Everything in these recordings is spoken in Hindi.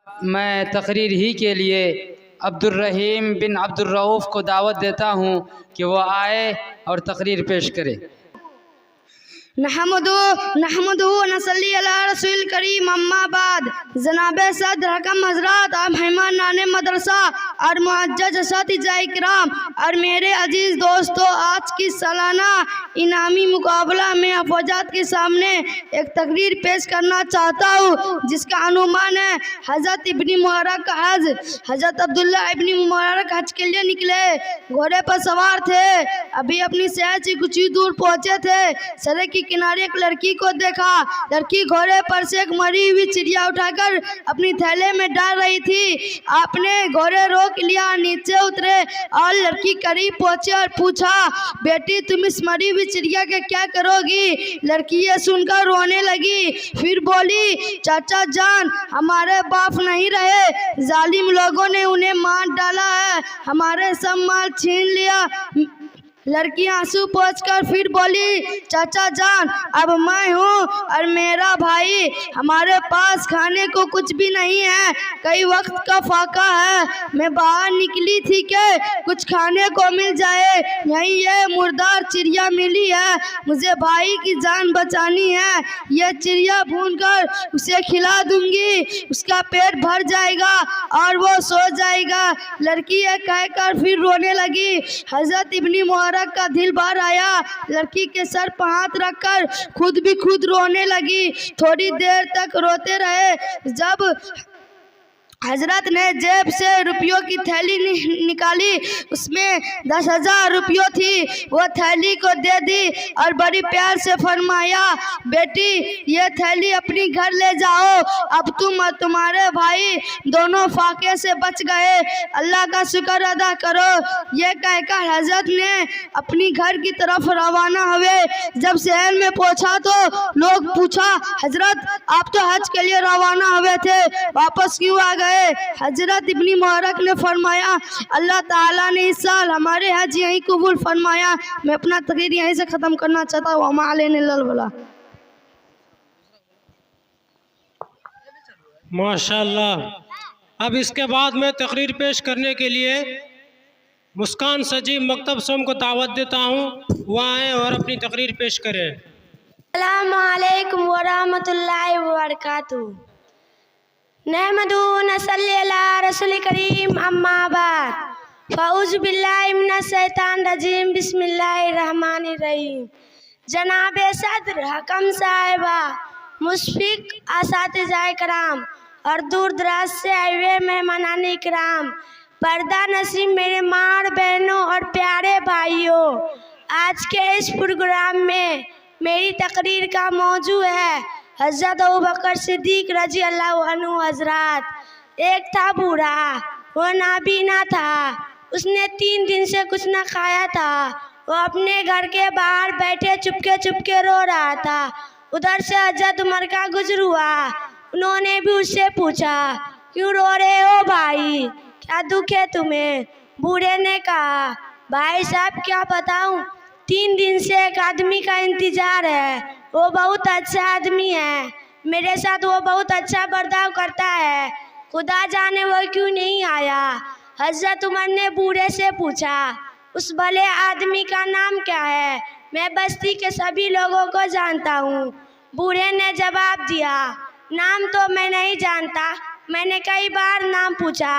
मैं तकरीर ही के लिए अब्दुर्रहीम बिन अब्दुर्रऊफ़ को दावत देता हूँ कि वो आए और तकरीर पेश करे। नहमदु नसल्ली अला रसूल करीम अम्मा बाद। जनाबे सदर हकम हजरात और मेहमान मदरसा और मुअज्जज असातिज़ा इकराम और मेरे अजीज़ दोस्तों, आज की सालाना इनामी मुकाबला में अफवाजात के सामने एक तकरीर पेश करना चाहता हूँ जिसका अनुमान है हज़रत इब्न मुबारक हज। हज़रत अब्दुल्ला इब्न मुबारक हज के लिए निकले, घोड़े पर सवार थे। अभी अपनी शहर से कुछ ही दूर पहुँचे थे। सड़क की किनारे एक लड़की को देखा। लड़की घोड़े पर से एक मरी हुई चिड़िया उठाकर अपनी थैले में डाल रही थी। आपने घोड़े रोक लिया, नीचे उतरे और लड़की करीब पहुंचे और पूछा, बेटी तुम इस मरी हुई चिड़िया के क्या करोगी? लड़की ये सुनकर रोने लगी, फिर बोली, चाचा जान हमारे बाप नहीं रहे, जालिम लोगों ने उन्हें मार डाला है, हमारे सब माल छीन लिया। लड़की आंसू पोंछकर फिर बोली, चाचा जान अब मैं हूँ और मेरा भाई, हमारे पास खाने को कुछ भी नहीं है, कई वक्त का फाका है। मैं बाहर निकली थी कि कुछ खाने को मिल जाए, यहीं ये मुर्दार चिड़िया मिली है, मुझे भाई की जान बचानी है। यह चिड़िया भूनकर उसे खिला दूंगी, उसका पेट भर जाएगा और वो सो जाएगा। लड़की ये कहकर फिर रोने लगी। हज़रत इब्न मुबारक का दिल भर आया। लड़की के सर पर हाथ रखकर खुद भी खुद रोने लगी। थोड़ी देर तक रोते रहे। जब हजरत ने जेब से रुपयों की थैली निकाली, उसमें 10,000 रुपयों थी। वो थैली को दे दी और बड़ी प्यार से फरमाया, बेटी ये थैली अपनी घर ले जाओ, अब तुम और तुम्हारे भाई दोनों फाके से बच गए, अल्लाह का शुक्र अदा करो। ये कहकर हजरत ने अपनी घर की तरफ रवाना हुए। जब शहर में पहुंचा तो लोग पूछा, हजरत आप तो हज के लिए रवाना हुए थे, वापस क्यों आ गए? हजरत इब्न मुबारक ने फरमाया, अल्लाह ताला ने इस साल हमारे हज यहीं कबूल फरमाया। मैं अपना तकरीर यहीं से ख़त्म करना चाहता हूँ। वमा अलैना इल्लल बलाग। माशाअल्लाह। अब इसके बाद मैं तकरीर पेश करने के लिए मुस्कान सजीब मकतब सोम को दावत देता हूँ, वो आएँ और अपनी तकरीर पेश करें। अस्सलामु अलैकुम व रहमतुल्लाहि व बरकातुहू। नहमदु नसल्ली अला रसूल करीम अम्मा बाद। फ़ऊज़ु बिल्लाहि मिनश शैतानिर रजीम, बिस्मिल्लाहिर रहमानिर रहीम। जनाबे सदर हकम साहिबा, मुशफ़िक़ असातिज़ा इकराम और दूर दराज से आए हुए मेहमानान इकराम, पर्दा नसीब मेरे माँ और बहनों और प्यारे भाइयों, आज के इस प्रोग्राम में मेरी तकरीर का मौजू है हज़रत अबू बकर सिद्दीक़ रज़ी अल्लाहु अन्हु हज़रात। एक था बूढ़ा, वो नाबीना था, उसने 3 दिन से कुछ न खाया था। वो अपने घर के बाहर बैठे चुपके चुपके रो रहा था। उधर से हज़रत उमर का गुज़र हुआ। उन्होंने भी उससे पूछा, क्यों रो रहे हो भाई, क्या दुख है तुम्हें? बूढ़े ने कहा, भाई साहब क्या बताऊं, 3 दिन से एक आदमी का इंतजार है, वो बहुत अच्छा आदमी है, मेरे साथ वो बहुत अच्छा बर्ताव करता है, खुदा जाने वो क्यों नहीं आया। हज़रत उमर ने बूढ़े से पूछा, उस भले आदमी का नाम क्या है? मैं बस्ती के सभी लोगों को जानता हूँ। बूढ़े ने जवाब दिया, नाम तो मैं नहीं जानता, मैंने कई बार नाम पूछा,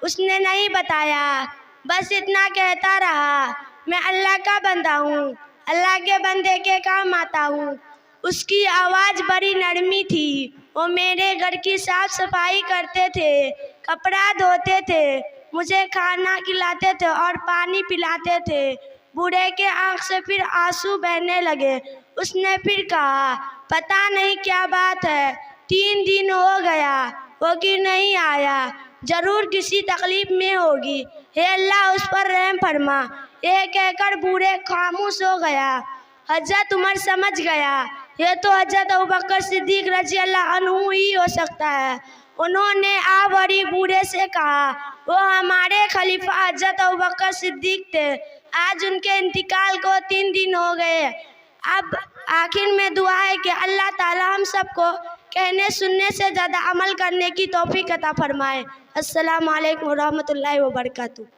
उसने नहीं बताया, बस इतना कहता रहा, मैं अल्लाह का बंदा हूँ, अल्लाह के बंदे के काम आता हूँ। उसकी आवाज़ बड़ी नरमी थी। वो मेरे घर की साफ सफाई करते थे, कपड़ा धोते थे, मुझे खाना खिलाते थे और पानी पिलाते थे। बूढ़े के आँख से फिर आंसू बहने लगे। उसने फिर कहा, पता नहीं क्या बात है, 3 दिन हो गया, वो क्यों नहीं आया, ज़रूर किसी तकलीफ में होगी, हे अल्लाह उस पर रहम फरमा। ये कहकर बूढ़े खामोश हो गया। हज़रत उमर समझ गया, ये तो हज़रत अबू बकर सिद्दीक़ रज़ी अल्लाह अन्हु ही हो सकता है। उन्होंने बड़ी बूढ़े से कहा, वो हमारे खलीफा हज़रत अबू बकर सिद्दीक़ थे, आज उनके इंतकाल को 3 दिन हो गए। अब आखिर में दुआ है कि अल्लाह ताला हम सबको कहने सुनने से ज़्यादा अमल करने की तौफीक अता फरमाए। अस्सलामु अलैकुम व रहमतुल्लाहि व बरकातुहू।